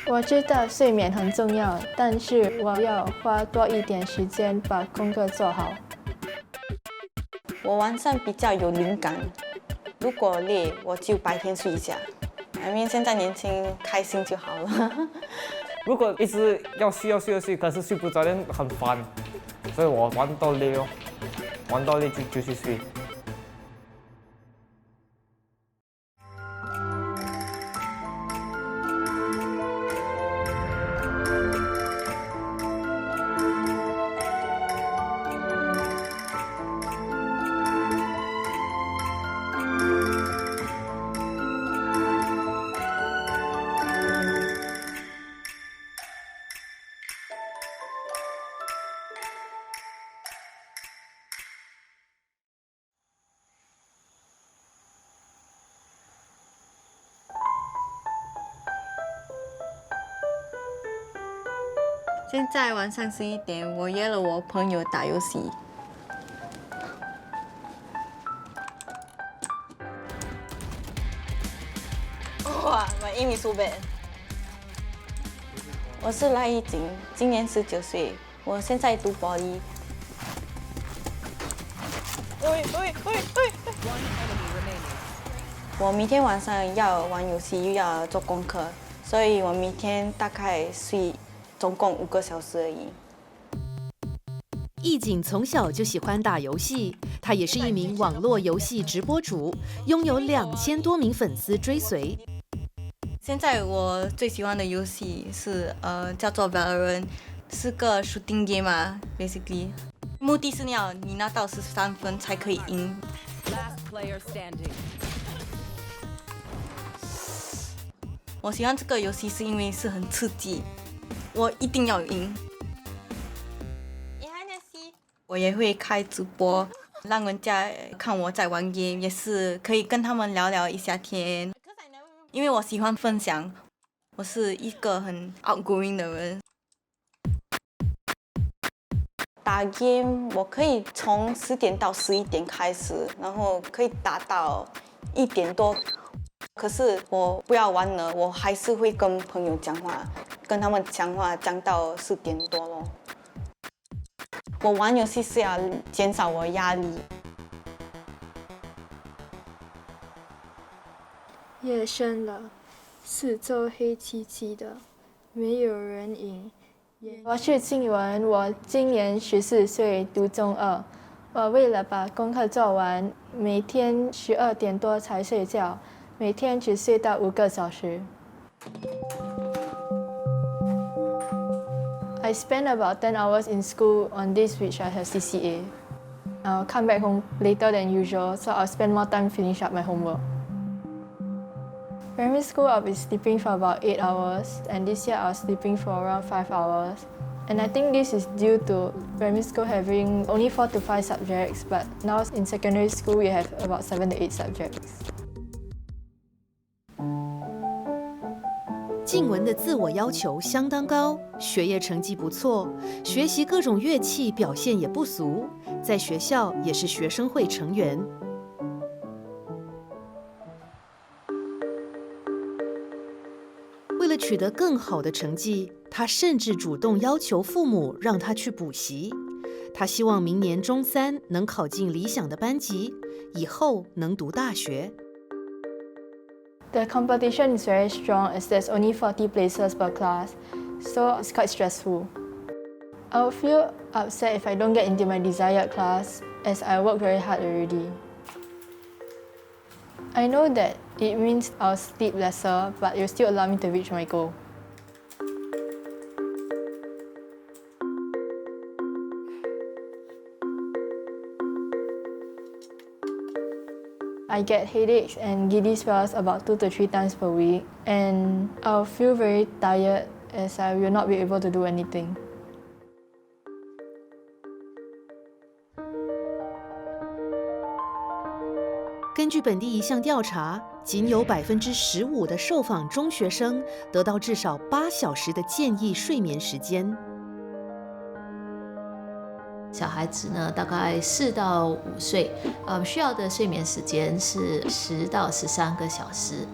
我知道睡眠很重要，但是我要花多一点时间把功课做好。我晚上比较有灵感，如果累，我就白天睡一下。现在年轻，开心就好了。如果一直要睡，可是睡不着，很烦，所以我玩到累哦，玩到累就去睡。现在晚上11点，我约了我朋友打游戏。哇，我英语输呗。我是赖一景，今年19岁，我现在读博一。我明天晚上要玩游戏，又要做功课，所以我明天大概睡总共5个小时而已。易景从小就喜欢打游戏，他也是一名网络游戏直播主，拥有2000多名粉丝追随。现在我最喜欢的游戏是叫做 Valorant， 是个 shooting game 啊 ，basically， 目的是你拿到13分才可以赢。我喜欢这个游戏是因为是很刺激，我一定要赢。我也会开直播，让人家看我在玩 game， 也是可以跟他们聊聊一下天。因为我喜欢分享，我是一个很 outgoing 的人。打 game 我可以从10点到11点开始，然后可以打到1点多。可是我不要玩了，我还是会跟朋友讲话，跟他们讲话讲到4点多咯。我玩游戏是要减少我压力。夜深了，四周黑漆漆的，没有人影。我是静文，我今年14岁，读中2。我为了把功课做完，每天12点多才睡觉，每天只睡到5个小时。I spend about 10 hours in school on days which I have CCA. I'll come back home later than usual, so I'll spend more time finish up my homework. Primary school, I'll be sleeping for about 8 hours, and this year I was sleeping for around 5 hours. And I think this is due to primary school having only 4 to 5 subjects, but now in secondary school we have about 7 to 8 subjects. 静文的自我要求相当高，学业成绩不错，学习各种乐器表现也不俗，在学校也是学生会成员。为了取得更好的成绩，他甚至主动要求父母让他去补习。他希望明年中3能考进理想的班级，以后能读大学。The competition is very strong as there's only 40 places per class, so it's quite stressful. I'll feel upset if I don't get into my desired class, as I work very hard already. I know that it means I'll sleep lesser, but it'll still allow me to reach my goal. I get headaches and giddy spells about 2 to 3 times per week, and I'll feel very tired as I will not be able to do anything. 根据本地一项调查，仅有15%的受访中学生得到至少8小时的建议睡眠时间。小孩子呢，大概4到5岁，需要的睡眠时间是10到13个小时。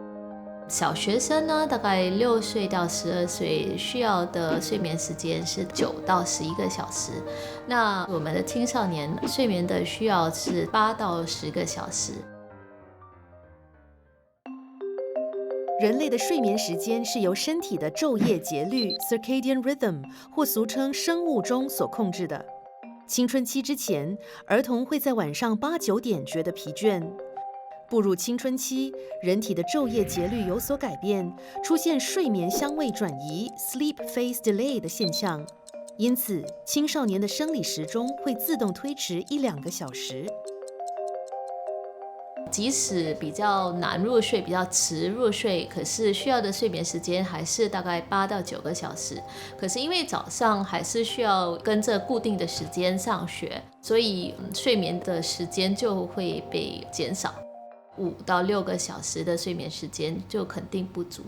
小学生呢，大概6岁到12岁需要的睡眠时间是9到11个小时。那我们的青少年睡眠的需要是8到10个小时。人类的睡眠时间是由身体的昼夜节律 （circadian rhythm） 或俗称生物钟所控制的。青春期之前，儿童会在晚上8、9点觉得疲倦。步入青春期，人体的昼夜节律有所改变，出现睡眠相位转移 （sleep phase delay） 的现象。因此，青少年的生理时钟会自动推迟1、2个小时。即使比较难入睡、比较迟入睡，可是需要的睡眠时间还是大概8到9个小时。可是因为早上还是需要跟着固定的时间上学，所以睡眠的时间就会被减少，5到6个小时的睡眠时间就肯定不足。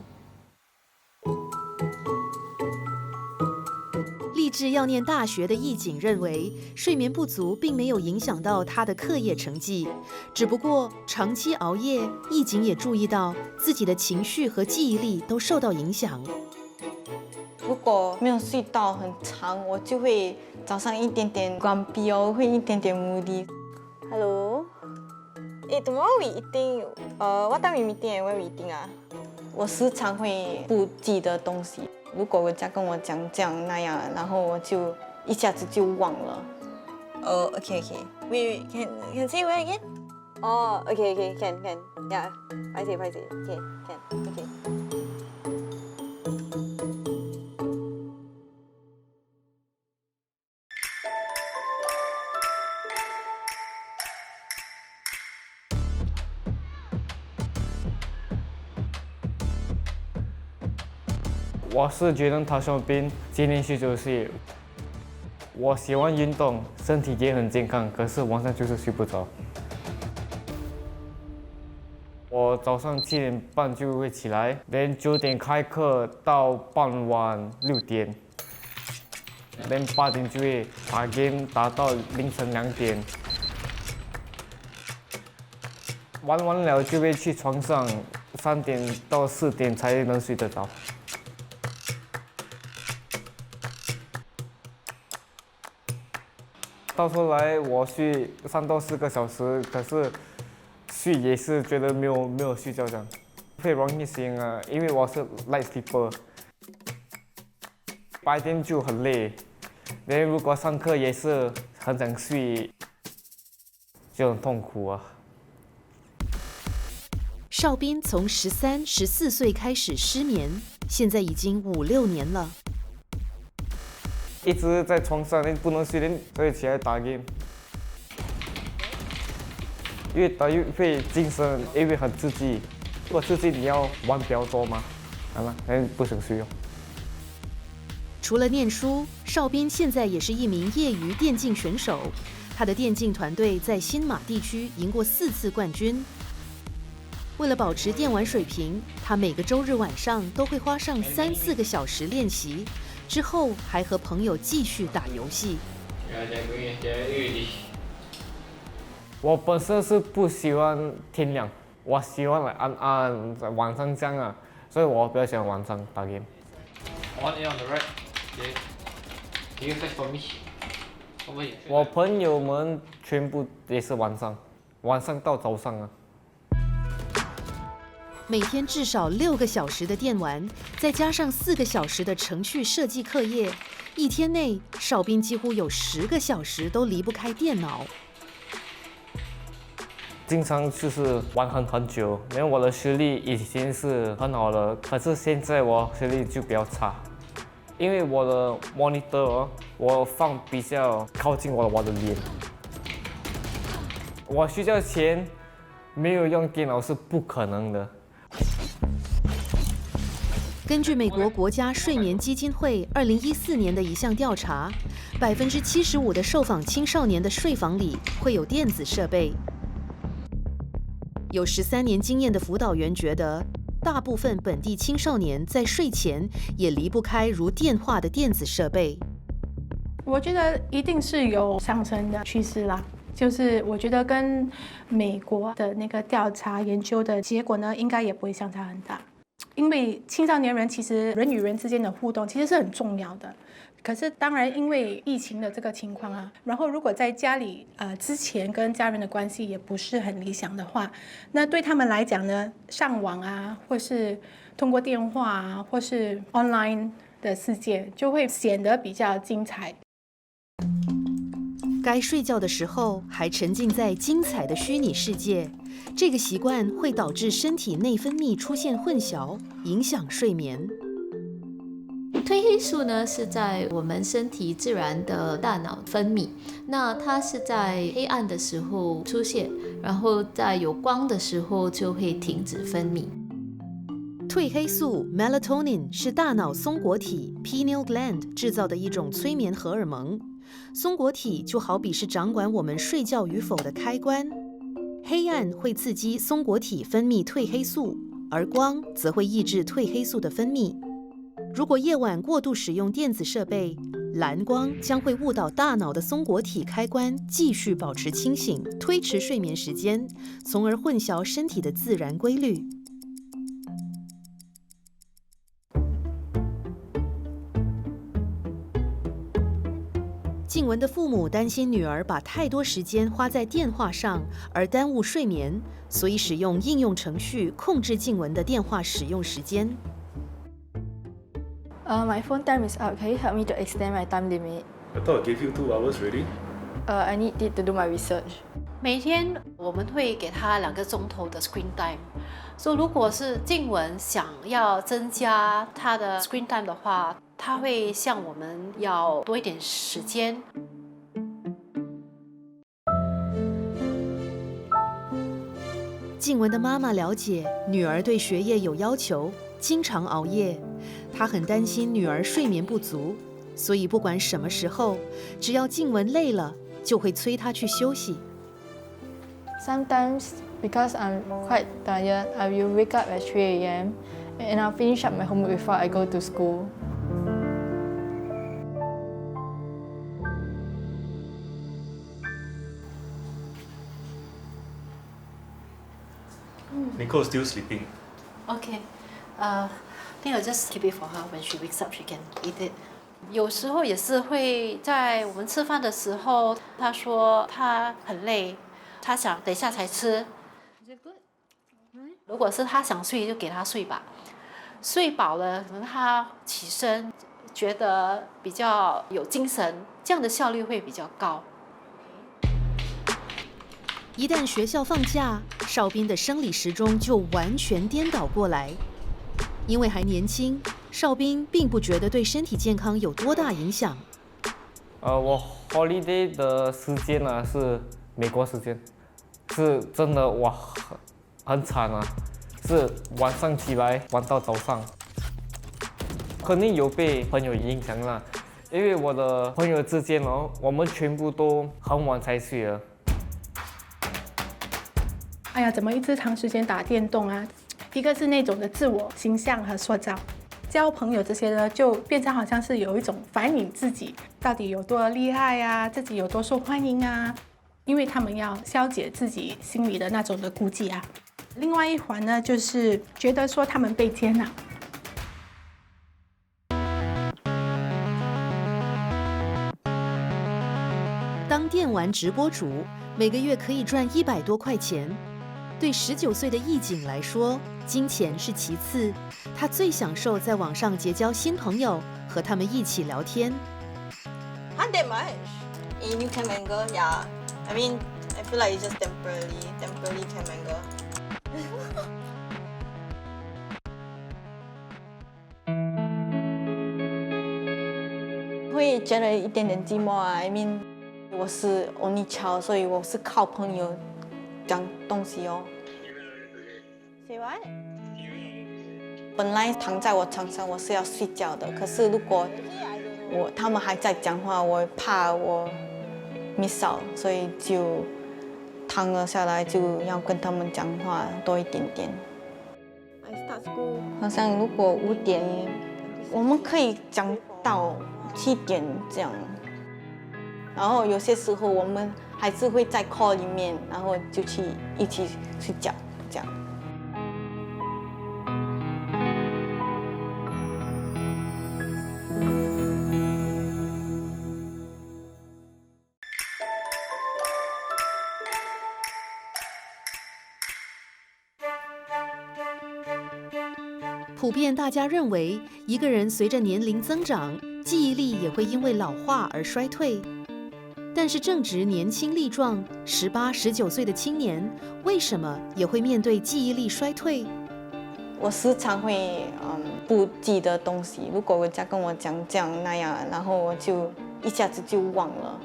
立志要念大学的易景认为，睡眠不足并没有影响到他的课业成绩，只不过长期熬夜，易景也注意到自己的情绪和记忆力都受到影响。如果没有睡到很长，我就会早上一点点关闭哦，会一点点moody。Hello， tomorrow we eating. What time we meeting and where we eating 啊？我时常会不记得东西。如果人家跟我讲这样那样，然后我就一下子就忘了。Okay. We can say where again? Okay. Can. Yeah. I say. Okay. Can. Okay. 我是觉得他生病，今年19岁，我喜欢运动，身体也很健康，可是晚上就是睡不着。我早上7点半就会起来，连9点开课到傍晚6点，连8点就会打 game 打到凌晨2点，玩完了就会去床上，3点到4点才能睡得着。到头来我睡3到4个小时，可是睡也是觉得没有睡觉这样，会容易醒啊，因为我是 light sleeper， 白天就很累，如果上课也是很想睡，就很痛苦啊。邵斌从13、14岁开始失眠，现在已经5、6年了。一直在床上，不能睡，所以起来打 game。越打越会精神，因为很刺激。如果刺激你要玩比较多嘛，不想睡哦。除了念书，邵斌现在也是一名业余电竞选手。他的电竞团队在新马地区赢过4次冠军。为了保持电玩水平，他每个周日晚上都会花上3、4个小时练习。之后还和朋友继续打游戏。我本身是不喜欢天亮，我喜欢暗晚上这样啊，所以我比较喜欢晚上打 game。我朋友们全部也是晚上到早上啊。每天至少6个小时的电玩，再加上4个小时的程序设计课业，一天内邵斌几乎有10个小时都离不开电脑。经常就是玩很久，因为我的实力以前是很好的，可是现在我实力就比较差，因为我的 monitor 我放比较靠近我的脸，我睡觉前没有用电脑是不可能的。根据美国国家睡眠基金会2014年的一项调查，75%的受访青少年的睡房里会有电子设备。有13年经验的辅导员觉得，大部分本地青少年在睡前也离不开如电话的电子设备。我觉得一定是有上升的趋势啦。就是我觉得跟美国的那个调查研究的结果呢，应该也不会相差很大。因为青少年人其实人与人之间的互动其实是很重要的。可是当然，因为疫情的这个情况啊，然后如果在家里之前跟家人的关系也不是很理想的话，那对他们来讲呢，上网啊，或是通过电话啊，或是 online 的世界，就会显得比较精彩。该睡觉的时候还沉浸在精彩的虚拟世界，这个习惯会导致身体内分泌出现混淆，影响睡眠。褪黑素呢是在我们身体自然的大脑分泌，那它是在黑暗的时候出现，然后在有光的时候就会停止分泌。褪黑素 melatonin 是大脑松果体 pineal gland 制造的一种催眠荷尔蒙。松果体就好比是掌管我们睡觉与否的开关，黑暗会刺激松果体分泌褪黑素，而光则会抑制褪黑素的分泌。如果夜晚过度使用电子设备，蓝光将会误导大脑的松果体开关，继续保持清醒，推迟睡眠时间，从而混淆身体的自然规律。静雯的父母担心女儿把太多时间花在电话上，而耽误睡眠，所以使用应用程序控制静雯的电话使用时间。My phone time is up. Can you help me to extend my time limit? I thought I gave you 2 hours already. I need it to do my research. 每天我们会给他2个钟头的 screen time， 所以如果是静雯想要增加他的 screen time 的话，他会向我们要多一点时间。静雯的妈妈了解女儿对学业有要求，经常熬夜，她很担心女儿睡眠不足，所以不管什么时候，只要静雯累了，就会催她去休息。Sometimes, because I'm quite tired, I will wake up at 3 a.m. and I'll finish up my homework before I go to school. Nicole's still sleeping. Okay, then I'll just keep it for her. When she wakes up, she can eat it. 有时候也是会在我们吃饭的时候，她说她很累，她想等一下才吃。如果是她想睡，就给她睡吧。睡饱了，可能她起身，觉得比较有精神，这样的效率会比较高。一旦学校放假，邵斌的生理时钟就完全颠倒过来。因为还年轻，邵斌并不觉得对身体健康有多大影响。我 holiday 的时间呢是美国时间，是真的哇很惨啊，是晚上起来玩到早上，肯定有被朋友影响了，因为我的朋友之间哦，我们全部都很晚才睡了。哎呀，怎么一直长时间打电动啊？一个是那种的自我形象和塑造，交朋友这些呢，就变成好像是有一种反映自己到底有多厉害啊，自己有多受欢迎啊，因为他们要消解自己心里的那种的孤寂啊。另外一环呢，就是觉得说他们被接纳。当电玩直播主，每个月可以赚100多块钱。对19岁的易景来说，金钱是其次，他最享受在网上结交新朋友，和他们一起聊天。Not that much. You can mingle, yeah. I mean, I feel like it's just temporarily can mingle. 会觉得一点点寂寞啊。I mean, 我是 only child， 所以我是靠朋友讲东西哦。Say what？ 本来躺在我床上，我是要睡觉的。可是如果他们还在讲话，我怕我 miss out， 所以就躺了下来，就要跟他们讲话多一点点。I start school， 好像如果5点，我们可以讲到7点这样。然后有些时候我们还是会在 call 里面，然后就一起睡觉这样。普遍大家认为，一个人随着年龄增长，记忆力也会因为老化而衰退。但是正值年轻力壮，18、19岁的青年，为什么也会面对记忆力衰退？我时常会不记得东西，如果人家跟我讲这样那样，然后我就一下子就忘了。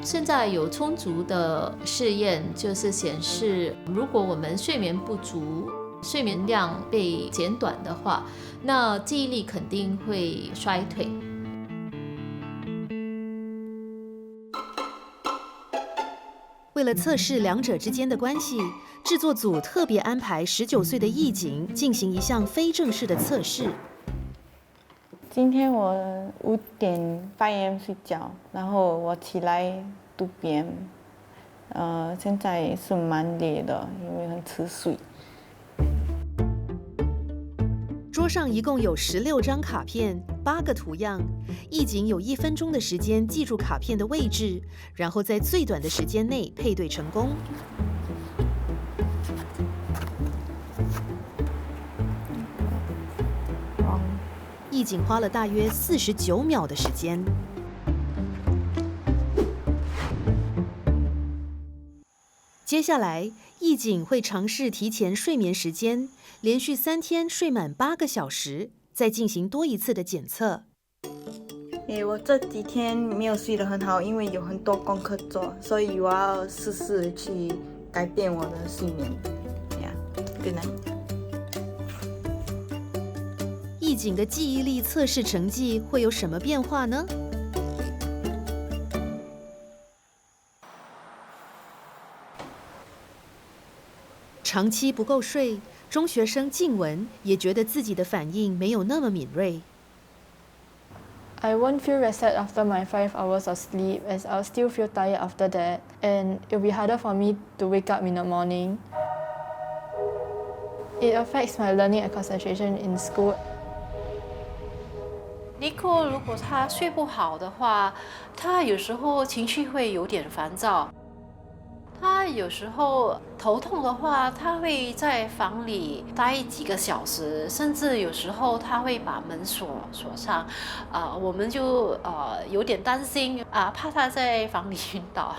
现在有充足的试验，就是显示，如果我们睡眠不足、睡眠量被减短的话，那记忆力肯定会衰退。为了测试两者之间的关系，制作组特别安排19岁的义景进行一项非正式的测试。今天我5点8AM 睡觉，然后我起来读编，现在是蛮累的，因为很迟睡。桌上一共有16张卡片，8个图样。义景有1分钟的时间记住卡片的位置，然后在最短的时间内配对成功。义景花了大约49秒的时间。接下来，义景会尝试提前睡眠时间，连续3天睡满8个小时，再进行多一次的检测。我这几天没有睡得很好，因为有很多功课做，所以我要试试去改变我的睡眠。Good night。义景的记忆力测试成绩会有什么变化呢？长期不够睡，中学生静文也觉得自己的反应没有那么敏锐。I won't feel rested after my 5 hours of sleep, as I'll still feel tired after that, and it'll be harder for me to wake up in the morning. It affects my learning and concentration in school. Nico 如果他睡不好的话，他有时候情绪会有点烦躁。他有时候头痛的话，他会在房里待几个小时，甚至有时候他会把门锁上。我们就有点担心怕他在房里晕倒。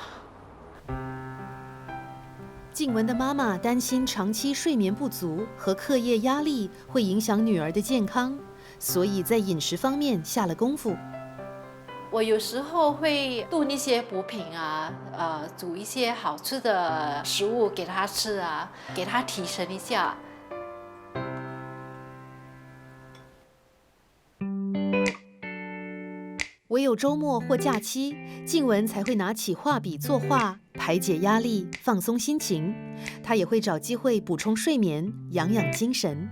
静文的妈妈担心长期睡眠不足和课业压力会影响女儿的健康，所以在饮食方面下了功夫。我有时候会炖一些补品煮一些好吃的食物给他吃给他提神一下。唯有周末或假期，静文才会拿起画笔作画，排解压力，放松心情。她也会找机会补充睡眠，养养精神。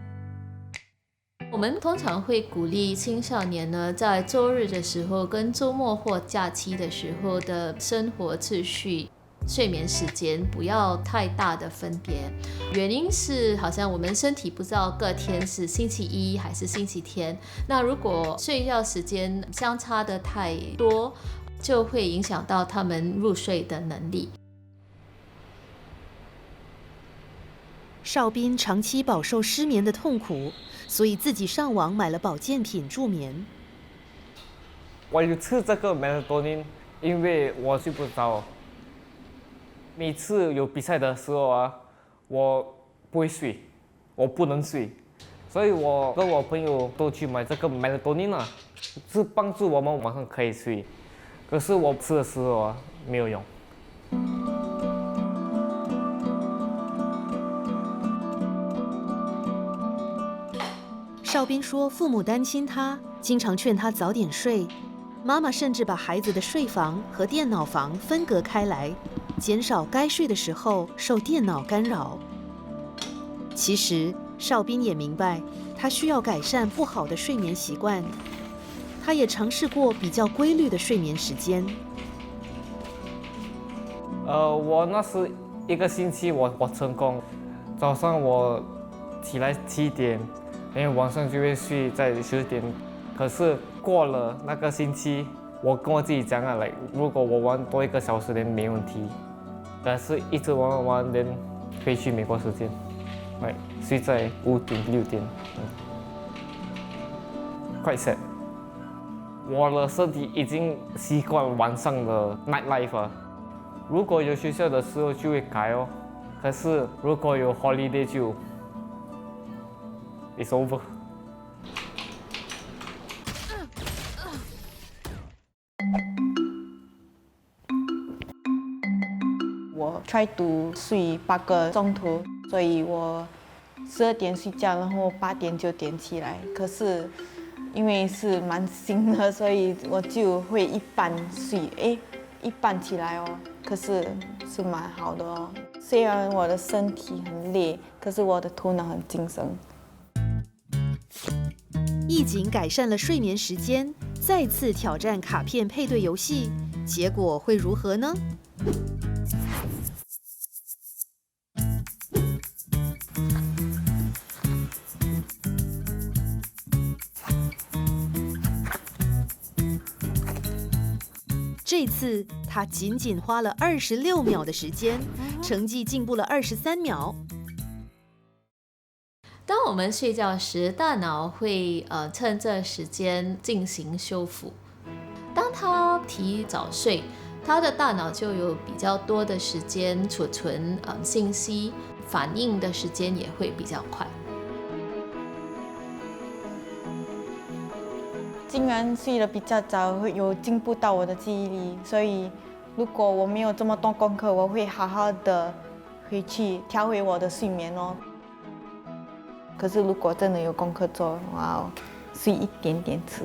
我们通常会鼓励青少年呢，在周日的时候跟周末或假期的时候的生活秩序、睡眠时间不要太大的分别。原因是好像我们身体不知道各天是星期一还是星期天，那如果睡觉时间相差的太多，就会影响到他们入睡的能力。邵斌长期饱受失眠的痛苦，所以自己上网买了保健品助眠。我有吃这个 melatonin， 因为我睡不着。每次有比赛的时候我不会睡，我不能睡，所以我跟我朋友都去买这个 melatonin 是帮助我们晚上可以睡。可是我吃的时候没有用。邵斌说，父母担心他，经常劝他早点睡。妈妈甚至把孩子的睡房和电脑房分隔开来，减少该睡的时候受电脑干扰。其实，邵斌也明白，他需要改善不好的睡眠习惯。他也尝试过比较规律的睡眠时间。我那时1个星期我成功，早上我起来7点。因为晚上就会睡在10点，可是过了那个星期，我跟我自己讲如果我玩多1个小时没问题，但是一直玩会去美国时间。睡在5点6点，quite sad。我的身体已经习惯晚上的 night life 了。如果有学校的时候就会改哦，可是如果有 holiday 就 it's over。我 try to 睡8个钟头，所以我12点睡觉，然后8点9点起来。可是因为是蛮新的，所以我就会一半睡，一半起来哦。可是是蛮好的哦。虽然我的身体很累，可是我的头脑很精神。义景改善了睡眠时间，再次挑战卡片配对游戏，结果会如何呢？这次他仅仅花了26秒的时间，成绩进步了23秒。当我们睡觉时，大脑会趁这时间进行修复。当他提早睡，他的大脑就有比较多的时间储存信息，反应的时间也会比较快。竟然睡得比较早，会有进步到我的记忆力，所以如果我没有这么多功课，我会好好的回去调回我的睡眠哦。可是如果真的有功课做，我要睡一点点迟。